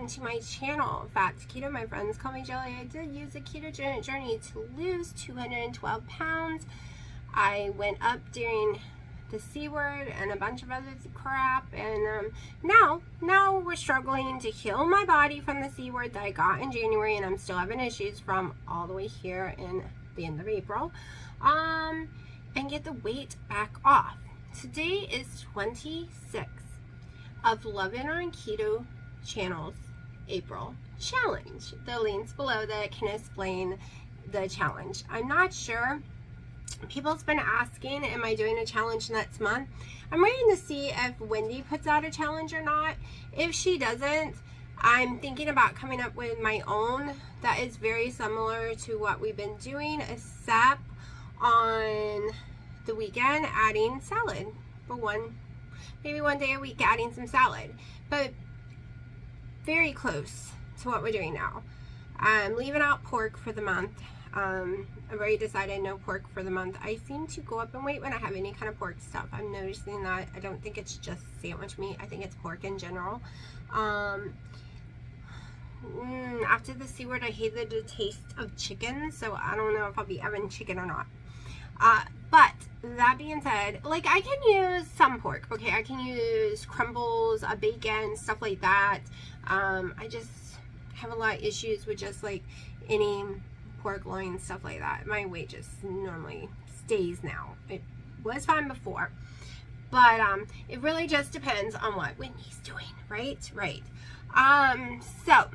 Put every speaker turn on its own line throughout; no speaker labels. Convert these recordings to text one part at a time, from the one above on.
welcome to my channel. Fat to Keto, my friends call me Jelly. I did use a ketogenic journey to lose 212 pounds. I went up during the C word and a bunch of other crap, and now we're struggling to heal my body from the C word that I got in January, and I'm still having issues from all the way here in the end of April, and get the weight back off. Today is 26th of It On Keto channel's April challenge. The links below that can explain the challenge. I'm not sure. People's been asking, am I doing a challenge next month? I'm waiting to see if Wendy puts out a challenge or not. If she doesn't, I'm thinking about coming up with my own that is very similar to what we've been doing, except on the weekend adding salad for maybe one day a week, adding some salad, but very close to what we're doing now. I'm leaving out pork for the month. I've already decided no pork for the month. I seem to go up in weight when I have any kind of pork stuff. I'm noticing that. I don't think it's just sandwich meat. I think it's pork in general. After the C word, I hated the taste of chicken, so I don't know if I'll be having chicken or not. But that being said, like, I can use some pork, okay? I can use crumbles, bacon, stuff like that. I just have a lot of issues with just like any pork loin, stuff like that. My weight just normally stays now. It was fine before, but it really just depends on what Whitney's doing, right? So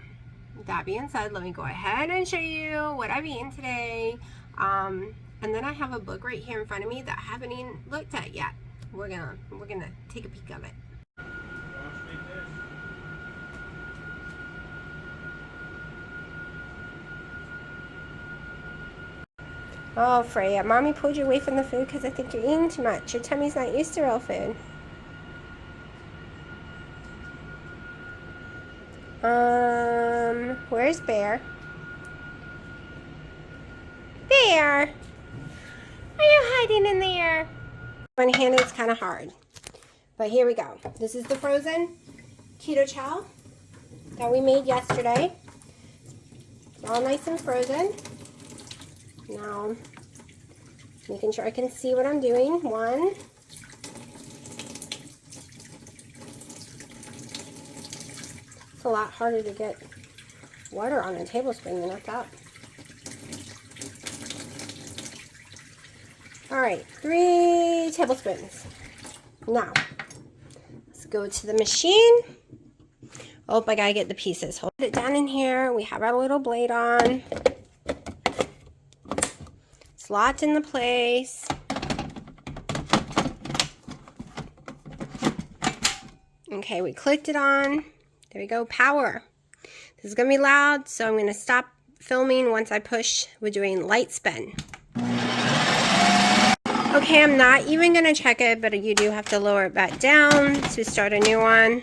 that being said, let me go ahead and show you what I've eaten today. And then I have a book right here in front of me that I haven't even looked at yet. We're gonna take a peek of it. Oh, Freya, Mommy pulled you away from the food because I think you're eating too much. Your tummy's not used to real food. Where's Bear? Bear! Are you hiding in there? One hand is kind of hard. But here we go. This is the frozen keto chow that we made yesterday. It's all nice and frozen. Now, making sure I can see what I'm doing. One. It's a lot harder to get water on a tablespoon than I thought. All right, 3 tablespoons. Now, let's go to the machine. Oh, I gotta get the pieces. Hold it down in here. We have our little blade on. It's locked into place. Okay, we clicked it on. There we go, power. This is gonna be loud, so I'm gonna stop filming once I push. We're doing light spin. Okay, I'm not even going to check it, but you do have to lower it back down to start a new one.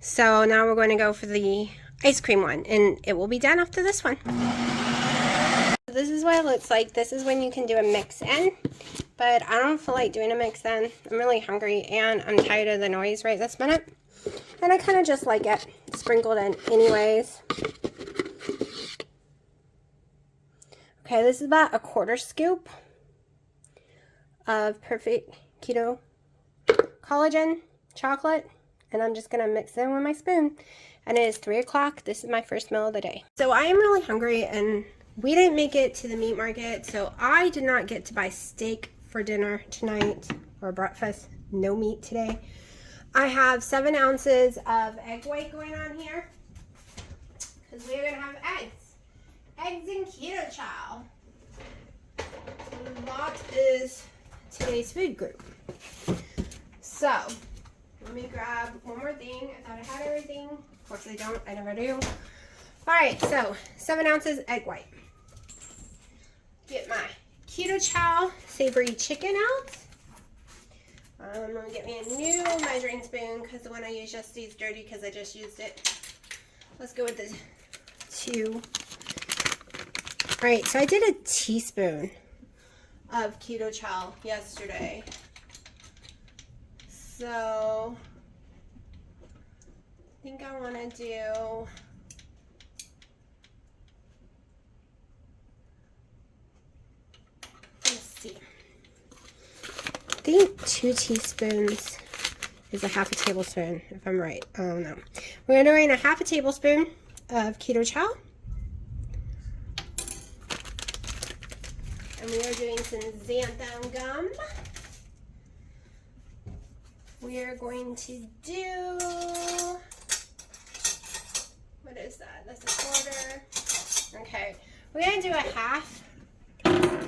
So now we're going to go for the ice cream one, and it will be done after this one. This is what it looks like. This is when you can do a mix in, but I don't feel like doing a mix in. I'm really hungry, and I'm tired of the noise right this minute. And I kind of just like it sprinkled in anyways. Okay, this is about a 1/4 scoop of perfect keto collagen chocolate, and I'm just gonna mix it in with my spoon. And it is 3 o'clock. This is my first meal of the day. So I am really hungry, and we didn't make it to the meat market, so I did not get to buy steak for dinner tonight or breakfast. No meat today. I have 7 ounces of egg white going on here because we're gonna have eggs in keto chow. That is today's food group. So let me grab one more thing. I thought I had everything. Of course I don't. I never do. Alright, so 7 ounces egg white. Get my keto chow savory chicken out. I'm gonna get me a new measuring spoon because the one I used yesterday is dirty because I just used it. Let's go with the 2. Alright, so I did a teaspoon of keto chow yesterday. So think I want to do, let's see, I think 2 teaspoons is a half a tablespoon, if I'm right. Oh no. We're doing a half a tablespoon of keto chow. And we are doing some xanthan gum. We are going to do, what is that? That's a 1/4. Okay, we're going to do a half.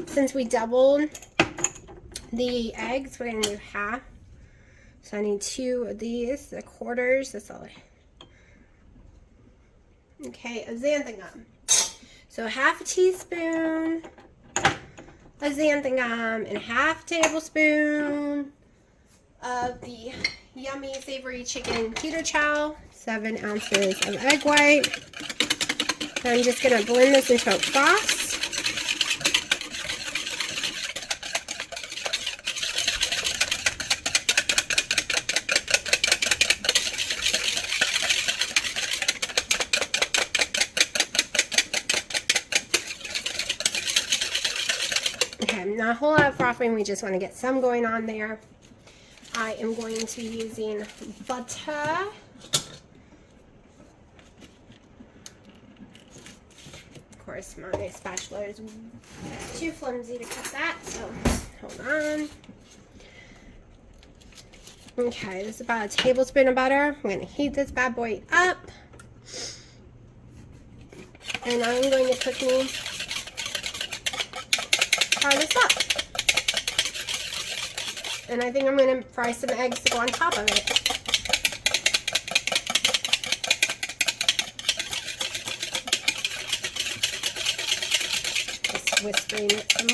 Since we doubled the eggs, we're going to do half. So I need 2 of these, the 1/4. That's all. Okay, of xanthan gum. So half a teaspoon of xanthan gum and a half tablespoon of the yummy savory chicken keto chow. 7 ounces of egg white. And I'm just gonna blend this into a froth. Not a whole lot of frothing, we just want to get some going on there. I am going to be using butter. Of course, my spatula is too flimsy to cut that, so hold on. Okay, this is about a tablespoon of butter. I'm going to heat this bad boy up. And I'm going to cook me this up. And I think I'm going to fry some eggs to go on top of it. Just whispering it some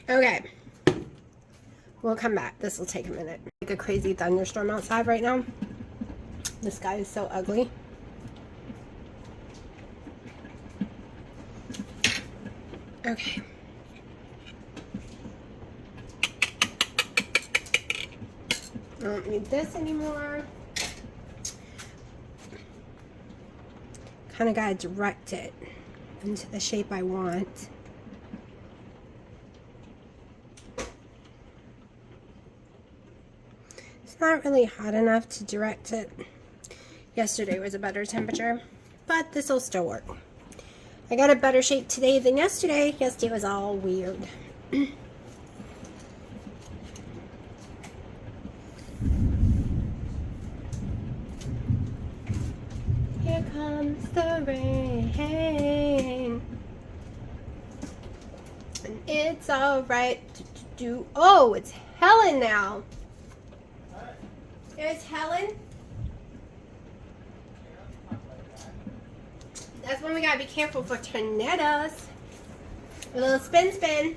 more. Okay. We'll come back. This will take a minute. Like a crazy thunderstorm outside right now. The sky is so ugly. Okay. I don't need this anymore. Kind of gotta direct it into the shape I want. It's not really hot enough to direct it. Yesterday was a better temperature, but this will still work. I got a better shape today than yesterday. Yesterday was all weird. Here comes the rain. And it's alright to do. Oh, it's Helen now. There's Helen. That's when we gotta be careful for tornadoes. A little spin spin.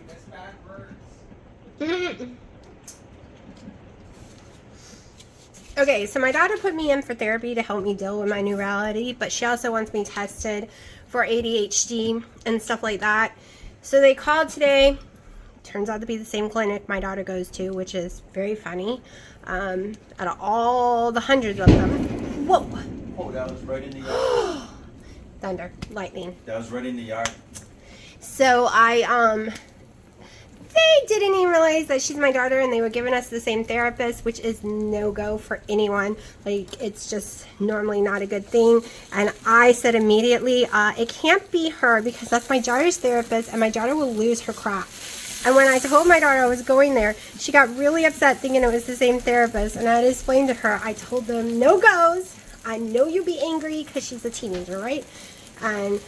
Okay, so my daughter put me in for therapy to help me deal with my new reality, but she also wants me tested for ADHD and stuff like that. So they called today. Turns out to be the same clinic my daughter goes to, which is very funny. Out of all the hundreds of them. Whoa!
Oh, that was right in the yard.
Thunder, lightning.
That was right in the yard.
So they didn't even realize that she's my daughter, and they were giving us the same therapist, which is no-go for anyone. Like, it's just normally not a good thing. And I said immediately, it can't be her because that's my daughter's therapist, and my daughter will lose her crap. And when I told my daughter I was going there, she got really upset thinking it was the same therapist. And I had explained to her, I told them, no goes. I know you'll be angry because she's a teenager, right? And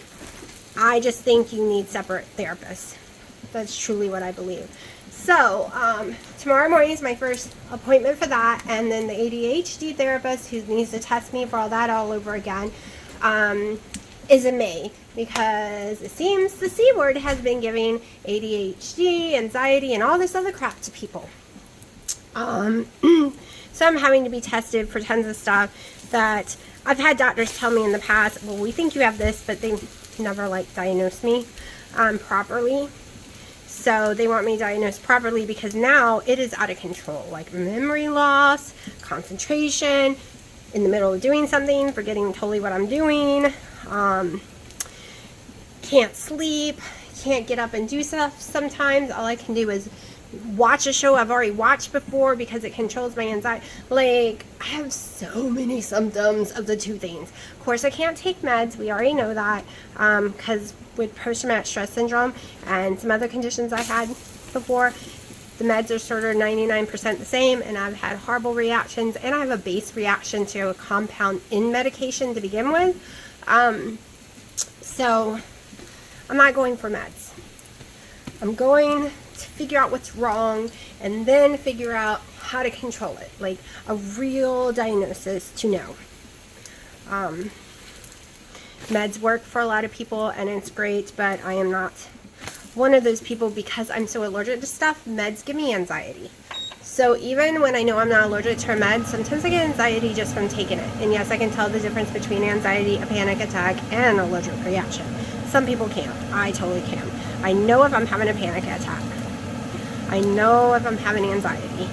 I just think you need separate therapists. That's truly what I believe. So, tomorrow morning is my first appointment for that. And then the ADHD therapist who needs to test me for all that all over again is in May. Because it seems the C word has been giving ADHD, anxiety, and all this other crap to people. So I'm having to be tested for tons of stuff that I've had doctors tell me in the past, well, we think you have this, but they never, like, diagnosed me properly. So they want me diagnosed properly because now it is out of control, like memory loss, concentration, in the middle of doing something, forgetting totally what I'm doing, can't sleep, can't get up and do stuff sometimes. All I can do is watch a show I've already watched before because it controls my anxiety. Like, I have so many symptoms of the two things. Of course, I can't take meds. We already know that because with post-traumatic stress syndrome and some other conditions I had before, the meds are sort of 99% the same, and I've had horrible reactions, and I have a base reaction to a compound in medication to begin with. So I'm not going for meds. I'm going to figure out what's wrong and then figure out how to control it, like a real diagnosis to know. Meds work for a lot of people and it's great, but I am not one of those people because I'm so allergic to stuff. Meds give me anxiety. So even when I know I'm not allergic to a med, sometimes I get anxiety just from taking it. And yes, I can tell the difference between anxiety, a panic attack, and an allergic reaction. Some people can't. I totally can. I know if I'm having a panic attack. I know if I'm having anxiety.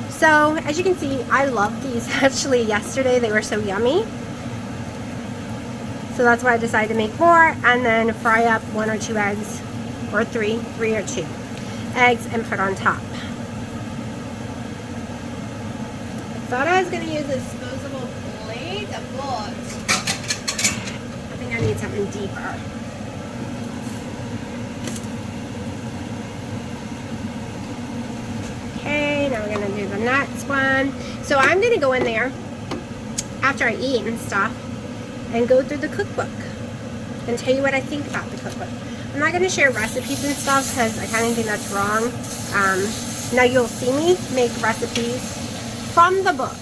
So, as you can see, I love these. Actually, yesterday they were so yummy. So that's why I decided to make more and then fry up 1 or 2 eggs, or 3 or 2 eggs and put on top. I thought I was going to use a disposable plate, but I think I need something deeper. Okay, now we're going to do the next one. So I'm going to go in there after I eat and stuff and go through the cookbook and tell you what I think about the cookbook. I'm not going to share recipes and stuff because I kind of think that's wrong. Now you'll see me make recipes from the book.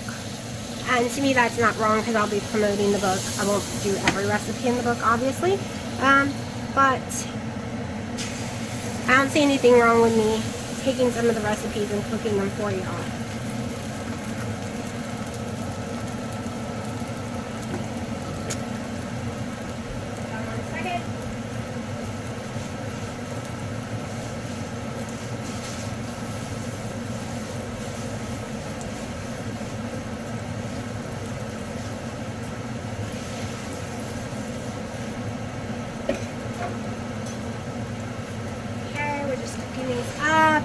And to me that's not wrong because I'll be promoting the book. I won't do every recipe in the book, obviously. But I don't see anything wrong with me taking some of the recipes and cooking them for y'all. Up.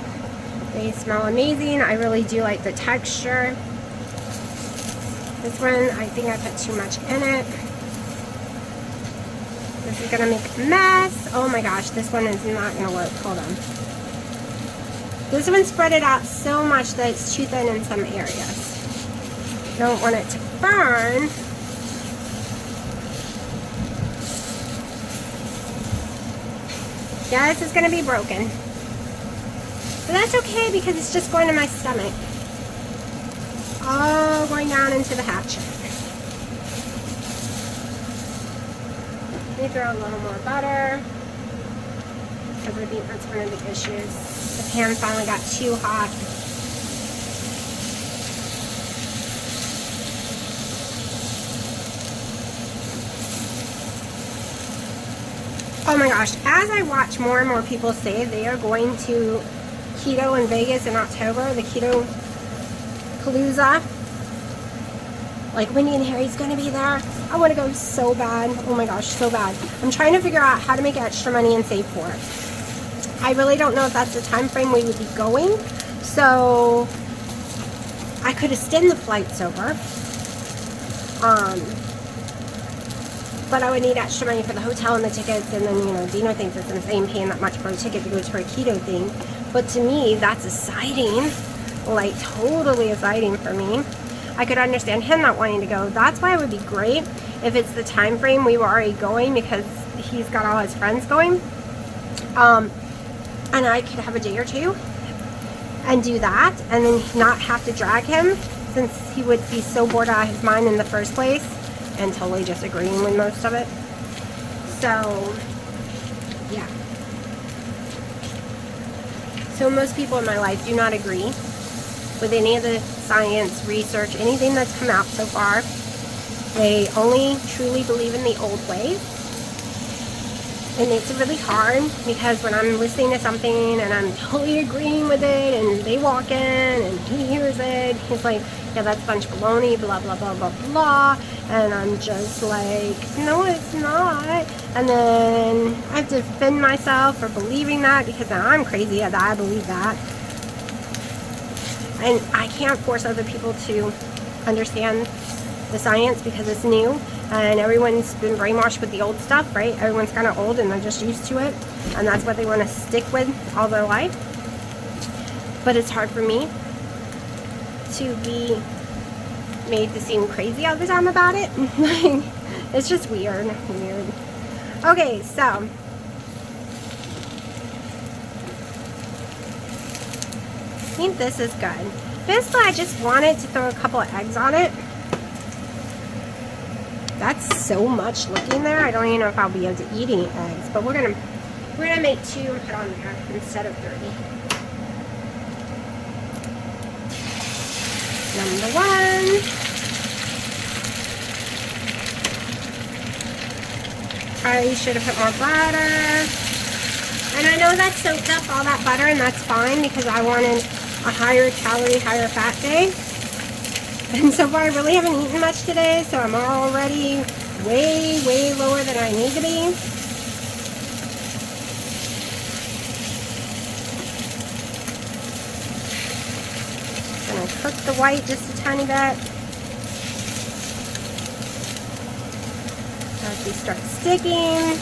They smell amazing. I really do like the texture. This one, I think I put too much in it. This is gonna make a mess. Oh my gosh, this one is not gonna work. Hold on. This one spread it out so much that it's too thin in some areas. Don't want it to burn. Yeah, this is gonna be broken. But that's okay because it's just going to my stomach. All going down into the hatchet. Let me throw a little more butter because I think that's one of the issues. The pan finally got too hot. Oh my gosh, as I watch more and more people say they are going to keto in Vegas in October, the Keto Palooza. Like Wendy and Harry's gonna be there. I want to go so bad. Oh my gosh, so bad. I'm trying to figure out how to make extra money and save for it. I really don't know if that's the time frame we would be going. So I could extend the flights over. But I would need extra money for the hotel and the tickets, and then, you know, Dino thinks it's insane paying that much for a ticket to go to a keto thing. But to me, that's exciting, like totally exciting for me. I could understand him not wanting to go. That's why it would be great if it's the time frame we were already going because he's got all his friends going. And I could have a day or two and do that and then not have to drag him since he would be so bored out of his mind in the first place and totally disagreeing with most of it. So, yeah. So most people in my life do not agree with any of the science, research, anything that's come out so far. They only truly believe in the old ways. it makes it really hard because when I'm listening to something and I'm totally agreeing with it and they walk in and he hears it, he's like, yeah, that's a bunch of baloney, blah, blah, blah, blah, blah. And I'm just like, no, it's not. And then I have to defend myself for believing that because now I'm crazy that I believe that. And I can't force other people to understand the science because it's new and everyone's been brainwashed with the old stuff, right? Everyone's kind of old and they're just used to it, and that's what they want to stick with all their life. But it's hard for me to be made to seem crazy all the time about it. It's just weird. Okay, so I think this is good. Basically, I just wanted to throw a couple of eggs on it. That's so much looking there. I don't even know if I'll be able to eat any eggs, but we're gonna make 2 and put on there instead of 30. Number 1. Probably should have put more butter. And I know that soaked up all that butter, and that's fine because I wanted a higher calorie, higher fat day. And so far I really haven't eaten much today, so I'm already way, way lower than I need to be. I'm gonna cook the white just a tiny bit. As they start sticking.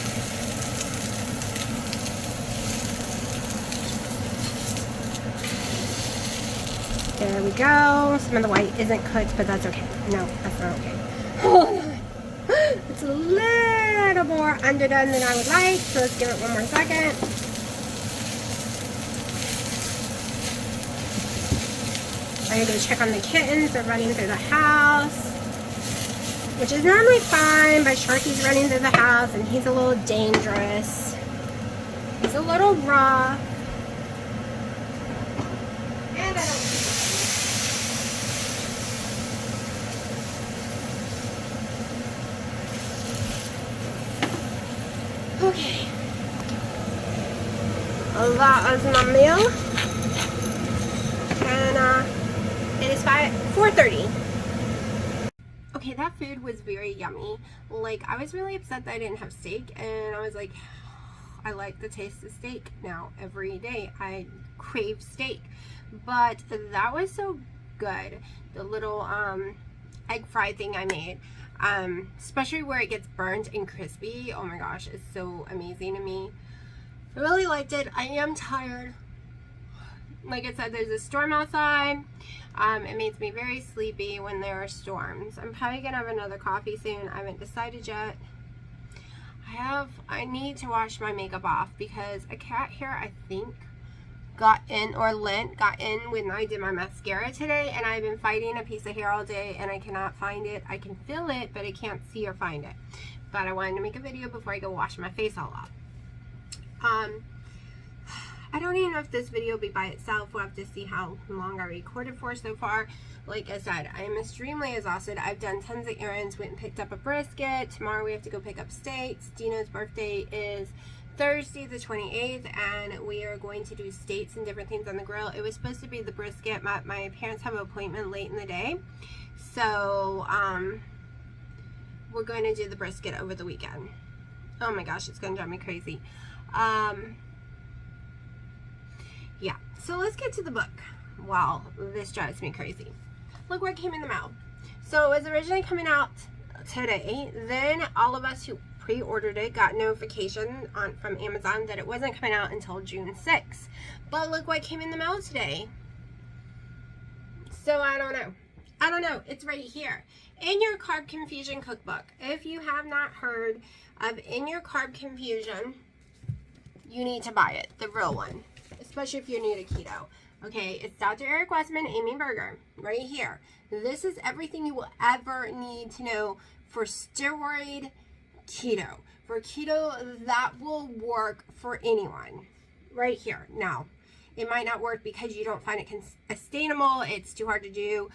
There we go. Some of the white isn't cooked, but that's okay. No, that's not okay. It's a little more underdone than I would like, so let's give it one more second. I gotta go check on the kittens. They're running through the house, which is normally fine, but Sharky's running through the house, and he's a little dangerous. He's a little rough. And I don't. Okay, that is my meal, and it is 4:30. Okay, that food was very yummy. Like, I was really upset that I didn't have steak, and I was like, I like the taste of steak now. Every day I crave steak, but that was so good. The little egg fry thing I made. Especially where it gets burnt and crispy. Oh my gosh, it's so amazing to me. I really liked it. I am tired. Like I said, there's a storm outside. It makes me very sleepy when there are storms. I'm probably gonna have another coffee soon. I haven't decided yet. I need to wash my makeup off because a cat hair, I think, got in, or lint got in when I did my mascara today, and I've been fighting a piece of hair all day and I cannot find it. I can feel it, but I can't see or find it. But I wanted to make a video before I go wash my face all off. I don't even know if this video will be by itself. We'll have to see how long I recorded for so far. Like I said, I am extremely exhausted. I've done tons of errands, went and picked up a brisket. Tomorrow we have to go pick up steaks. Dino's birthday is Thursday the 28th, and we are going to do steaks and different things on the grill. It was supposed to be the brisket. My parents have an appointment late in the day, so we're going to do the brisket over the weekend. Oh my gosh, it's going to drive me crazy. Yeah, so let's get to the book. Wow, this drives me crazy. Look what came in the mail. So it was originally coming out today. Then all of us who pre-ordered it got notification from Amazon that it wasn't coming out until June 6th. But look what came in the mail today. So I don't know. It's right here. In Your Carb Confusion Cookbook. If you have not heard of In Your Carb Confusion, you need to buy it. The real one. Especially if you're new to keto. Okay, it's Dr. Eric Westman, Amy Berger, right here. This is everything you will ever need to know for steroid keto. For keto that will work for anyone. Right here. Now, it might not work because you don't find it sustainable. It's too hard to do.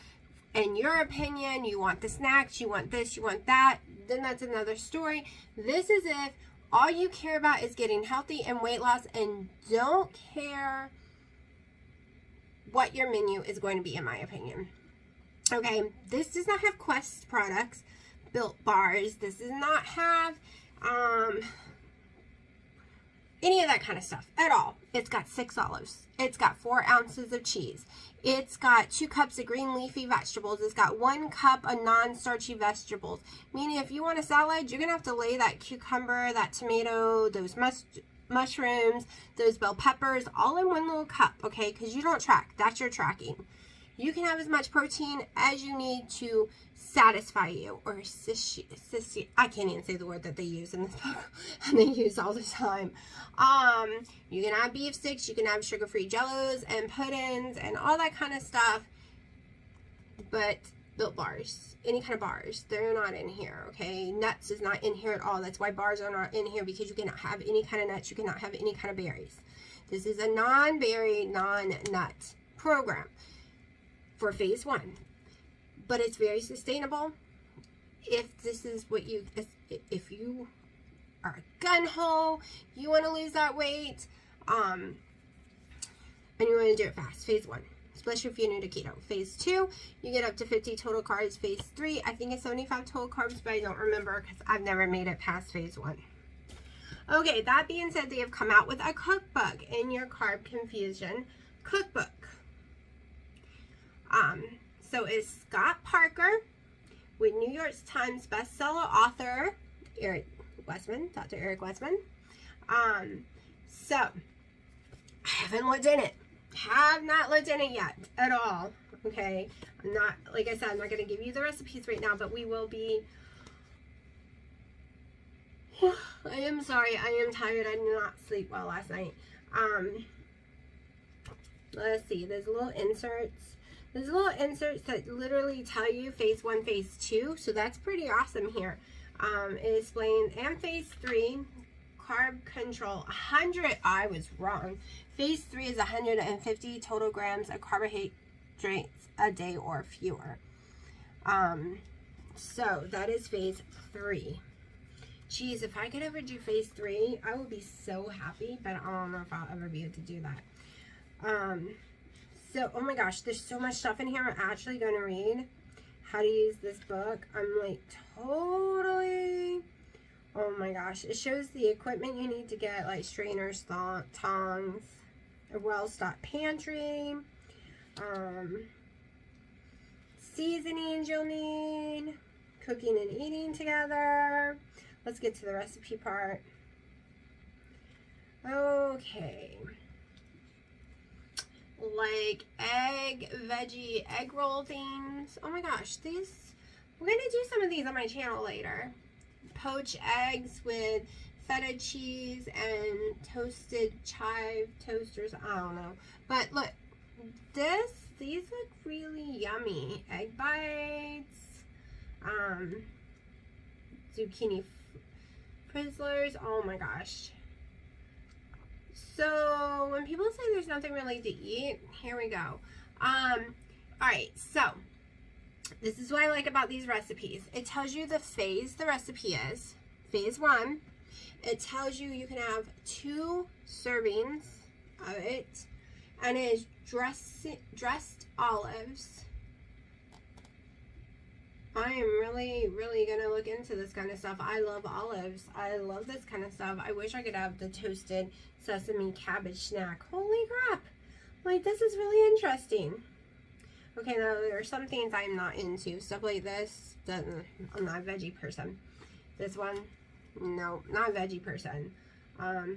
In your opinion, you want the snacks, you want this, you want that. Then that's another story. This is if All you care about is getting healthy and weight loss, and don't care what your menu is going to be, in my opinion. Okay, this does not have Quest products, Built bars. This does not have any of that kind of stuff at all. It's got 6 olives. It's got 4 ounces of cheese. It's got 2 cups of green leafy vegetables. It's got 1 cup of non-starchy vegetables. Meaning if you want a salad, you're going to have to lay that cucumber, that tomato, those mushrooms, those bell peppers, all in 1 little cup, okay? Because you don't track. That's your tracking. You can have as much protein as you need to satisfy you, or I can't even say the word that they use in this book, and they use all the time. You can have beef sticks, you can have sugar-free jellos and puddings and all that kind of stuff, but Built bars, any kind of bars, they're not in here, okay? Nuts is not in here at all. That's why bars are not in here, because you cannot have any kind of nuts, you cannot have any kind of berries. This is a non-berry, non-nut program for phase 1. But it's very sustainable. If this is what if you are gun-ho, you want to lose that weight, and you want to do it fast, phase 1, especially if you're new to keto. Phase 2, you get up to 50 total carbs. Phase 3, I think it's 75 total carbs, but I don't remember because I've never made it past phase 1. Okay, that being said, they have come out with a cookbook, In Your Carb Confusion cookbook. So it's Scott Parker with New York Times bestseller author Dr. Eric Westman. So I haven't looked in it. Have not looked in it yet at all. Okay, I'm not, like I said, I'm not going to give you the recipes right now, but we will be. I am sorry. I am tired. I did not sleep well last night. Let's see. There's little inserts. There's little inserts that literally tell you phase 1, phase 2. So that's pretty awesome here. It explains, and phase 3, carb control. 100, I was wrong. Phase 3 is 150 total grams of carbohydrates a day or fewer. So that is phase 3. Geez, if I could ever do phase 3, I would be so happy, but I don't know if I'll ever be able to do that. So, oh my gosh, there's so much stuff in here. I'm actually going to read how to use this book. I'm like totally, oh my gosh. It shows the equipment you need to get, like strainers, tongs, a well-stocked pantry, seasonings you'll need, cooking and eating together. Let's get to the recipe part. Okay. Like veggie egg roll things. Oh my gosh, these, we're gonna do some of these on my channel later. Poached eggs with feta cheese and toasted chive toasters. I don't know, but look, these look really yummy. Egg bites, zucchini frizzlers. Oh my gosh. So when people say there's nothing really to eat, here we go. Alright, so this is what I like about these recipes. It tells you the phase the recipe is. Phase 1. It tells you you can have 2 servings of it. And it is dressed olives. I am really, really going to look into this kind of stuff. I love olives. I love this kind of stuff. I wish I could have the toasted sesame cabbage snack. Holy crap. Like, this is really interesting. Okay, now there are some things I'm not into. Stuff like this. I'm not a veggie person. This one, no, not a veggie person. Are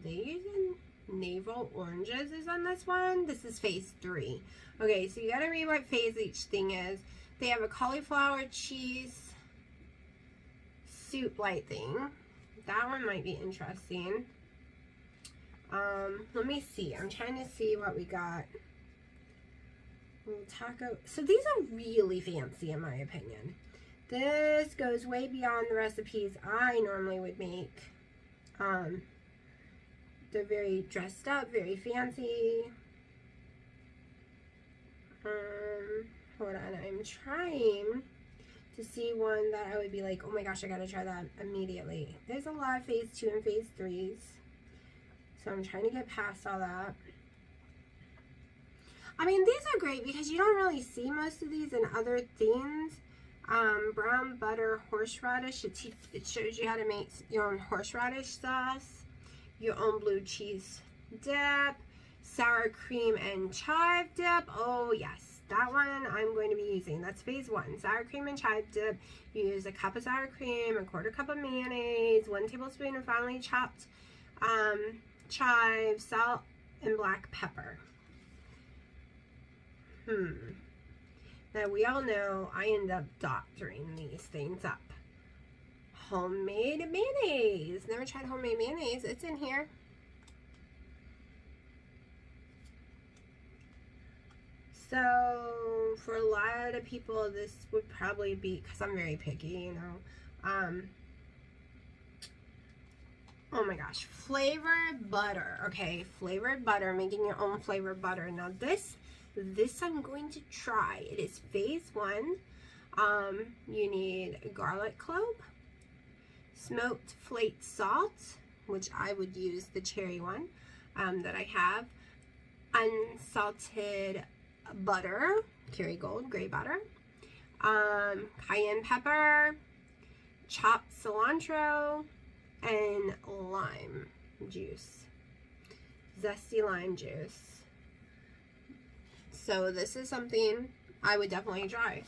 they using navel oranges is on this one? This is phase 3. Okay, so you gotta read what phase each thing is. They have a cauliflower cheese soup light thing. That one might be interesting. Let me see. I'm trying to see what we got. Taco. So these are really fancy in my opinion. This goes way beyond the recipes I normally would make. They're very dressed up, very fancy. Hold on, I'm trying to see one that I would be like, oh my gosh, I gotta try that immediately. There's a lot of phase 2 and phase 3s. So I'm trying to get past all that. I mean, these are great because you don't really see most of these in other things. Brown butter horseradish. It shows you how to make your own horseradish sauce, your own blue cheese dip, sour cream and chive dip. Oh yes, that one I'm going to be using. That's phase 1. Sour cream and chive dip. You use a cup of sour cream, a 1/4 cup of mayonnaise, 1 tablespoon of finely chopped chive, salt, and black pepper. Now we all know I end up doctoring these things up. Homemade mayonnaise. Never tried homemade mayonnaise. It's in here. So for a lot of people, this would probably be, because I'm very picky, you know. Oh my gosh, flavored butter. Okay, flavored butter, making your own flavored butter. Now this I'm going to try. It is phase 1. You need garlic clove, smoked flaked salt, which I would use the cherry one that I have, unsalted butter, Kerrygold gray butter, cayenne pepper, chopped cilantro, and lime juice, zesty lime juice. So this is something I would definitely try.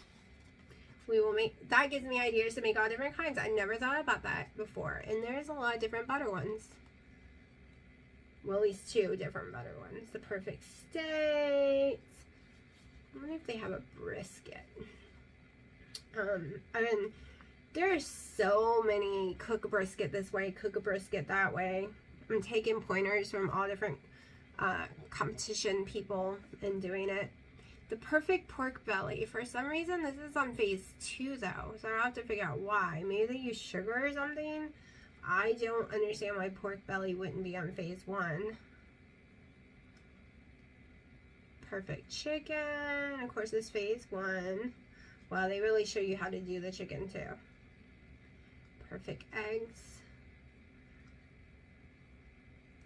We will make, that gives me ideas to make all different kinds. I never thought about that before. And there's a lot of different butter ones. Well, at least 2 different butter ones. The Perfect State. I wonder if they have a brisket. I mean, there's so many cook a brisket this way, cook a brisket that way. I'm taking pointers from all different competition people and doing it. The Perfect Pork Belly. For some reason, this is on phase 2 though, so I have to figure out why. Maybe they use sugar or something. I don't understand why pork belly wouldn't be on phase 1. Perfect Chicken. Of course, it's phase 1. Wow, they really show you how to do the chicken too. Perfect Eggs.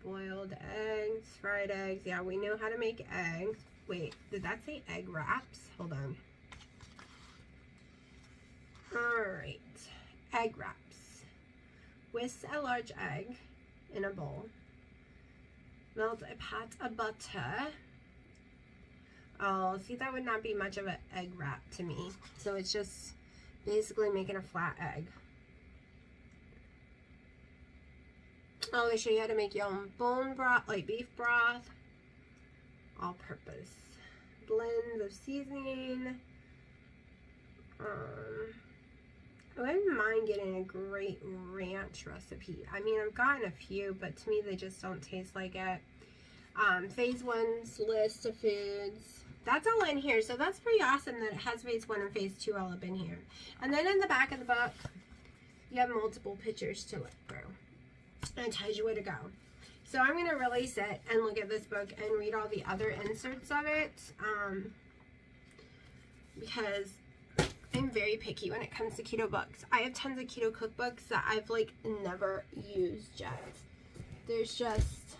Boiled eggs, fried eggs. Yeah, we know how to make eggs. Wait, did that say egg wraps? Hold on. Alright. Egg wraps. Whisk a large egg in a bowl. Melt a pat of butter. Oh, see, that would not be much of an egg wrap to me. So it's just basically making a flat egg. Oh, they show you how to make your own bone broth, like beef broth. All purpose. Blends of seasoning. I wouldn't mind getting a great ranch recipe. I mean, I've gotten a few, but to me they just don't taste like it. Phase 1's list of foods. That's all in here, so that's pretty awesome that it has phase 1 and phase 2 all up in here. And then in the back of the book, you have multiple pictures to look through. And it tells you where to go. So I'm going to really sit and look at this book and read all the other inserts of it. Because I'm very picky when it comes to keto books. I have tons of keto cookbooks that I've like never used yet. There's just,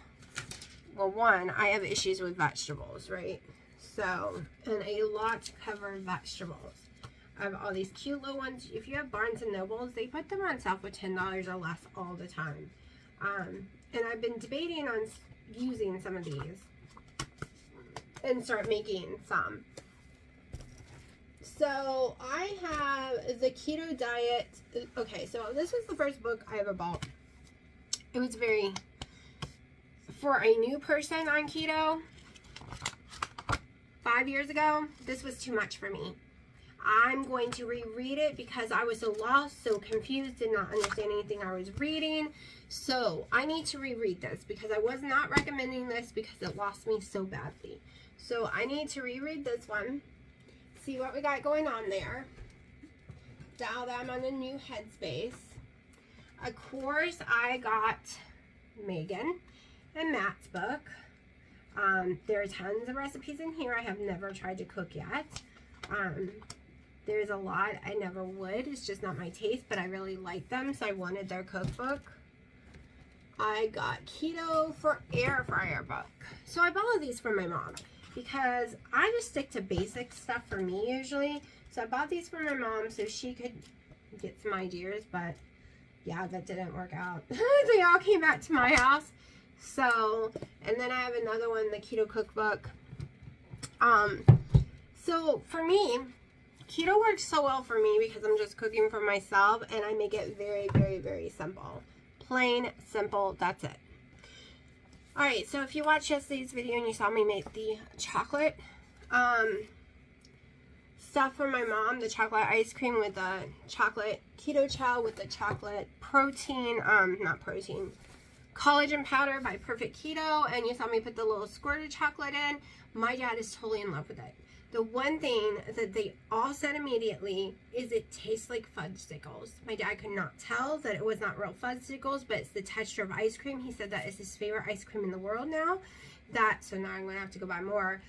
well, one, I have issues with vegetables, right? So, and a lot to cover vegetables. I have all these cute little ones. If you have Barnes and Nobles, they put them on sale for $10 or less all the time. And I've been debating on using some of these and start making some. So I have the Keto Diet. Okay, so this was the first book I ever bought. It was very, for a new person on keto, 5 years ago, this was too much for me. I'm going to reread it because I was so lost, so confused, did not understand anything I was reading. So I need to reread this because I was not recommending this because it lost me so badly. So I need to reread this one, see what we got going on there. Now that I'm on a new headspace. Of course, I got Megan and Matt's book. There are tons of recipes in here I have never tried to cook yet. There's a lot I never would. It's just not my taste, but I really like them, so I wanted their cookbook. I got Keto for Air Fryer book. So I bought these for my mom because I just stick to basic stuff for me usually. So I bought these for my mom so she could get some ideas, but yeah, that didn't work out. They all came back to my house. So, and then I have another one, the Keto Cookbook. So for me, keto works so well for me because I'm just cooking for myself and I make it very, very, very simple. Plain, simple, that's it. Alright, so if you watched yesterday's video and you saw me make the chocolate stuff for my mom, the chocolate ice cream with the chocolate keto chow with the chocolate protein, collagen powder by Perfect Keto, and you saw me put the little squirt of chocolate in, my dad is totally in love with it. The one thing that they all said immediately is it tastes like fudgesicles. My dad could not tell that it was not real fudgesicles, but it's the texture of ice cream. He said that is his favorite ice cream in the world now. So now I'm going to have to go buy more.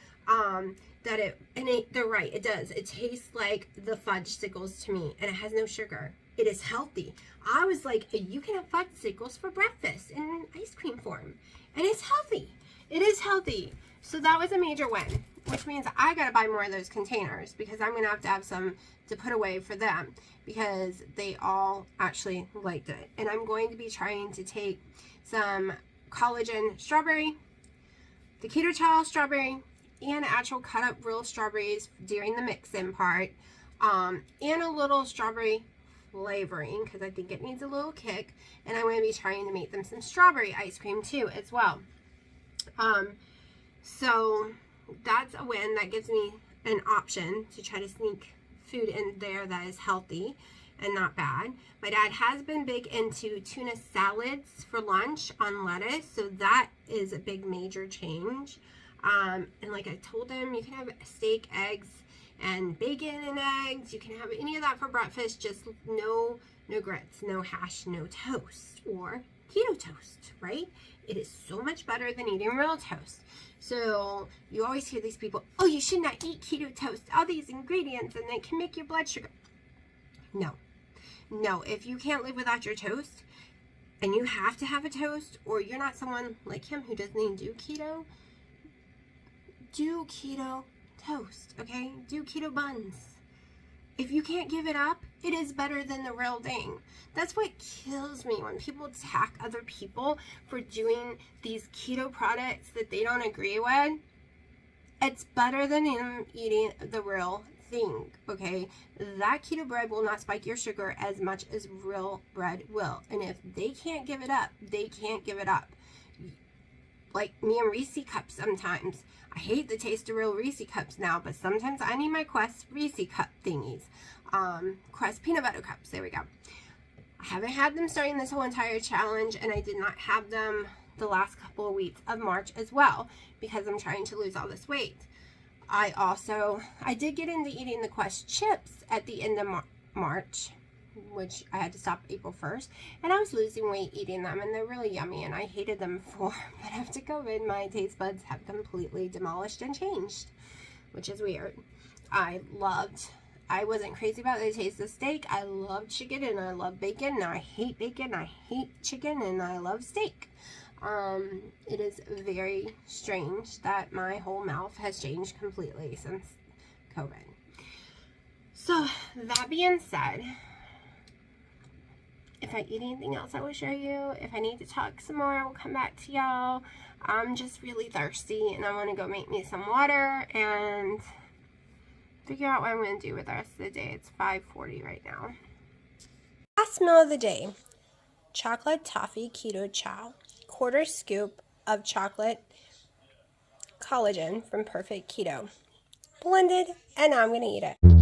They're right, it does. It tastes like the fudgesicles to me, and it has no sugar. It is healthy. I was like, you can have fudgesicles for breakfast in ice cream form, and it's healthy. It is healthy. So that was a major win, which means I got to buy more of those containers because I'm going to have some to put away for them because they all actually liked it. And I'm going to be trying to take some collagen strawberry, the keto chow strawberry, and actual cut up real strawberries during the mix-in part, and a little strawberry flavoring because I think it needs a little kick. And I'm going to be trying to make them some strawberry ice cream too as well. So that's a win. That gives me an option to try to sneak food in there that is healthy and not bad. My dad has been big into tuna salads for lunch on lettuce, so that is a big major change. And like I told him, you can have steak, eggs, and bacon and eggs. You can have any of that for breakfast, just no grits, no hash, no toast, or keto toast, right? It is so much better than eating real toast. So you always hear these people, oh, you should not eat keto toast, all these ingredients, and they can make your blood sugar. No, if you can't live without your toast, and you have to have a toast, or you're not someone like him who doesn't even do keto toast, okay? Do keto buns. If you can't give it up, it is better than the real thing. That's what kills me when people attack other people for doing these keto products that they don't agree with. It's better than them eating the real thing, okay? That keto bread will not spike your sugar as much as real bread will. And if they can't give it up, they can't give it up. Like me and Reese cups sometimes. I hate the taste of real Reese cups now, but sometimes I need my Quest Reese cup thingies. Quest peanut butter cups, there we go. I haven't had them starting this whole entire challenge, and I did not have them the last couple of weeks of March as well, because I'm trying to lose all this weight. I did get into eating the Quest chips at the end of March, which I had to stop April 1st, and I was losing weight eating them, and they're really yummy, and I hated them before, but after COVID, my taste buds have completely demolished and changed, which is weird. I wasn't crazy about the taste of steak. I love chicken, and I love bacon, and I hate bacon, I hate chicken, and I love steak. It is very strange that my whole mouth has changed completely since COVID. So, that being said, if I eat anything else, I will show you. If I need to talk some more, I will come back to y'all. I'm just really thirsty, and I want to go make me some water and figure out what I'm going to do with the rest of the day. It's 5:40 right now. Last meal of the day. Chocolate toffee keto chow. 1/4 scoop of chocolate collagen from Perfect Keto. Blended, and now I'm going to eat it.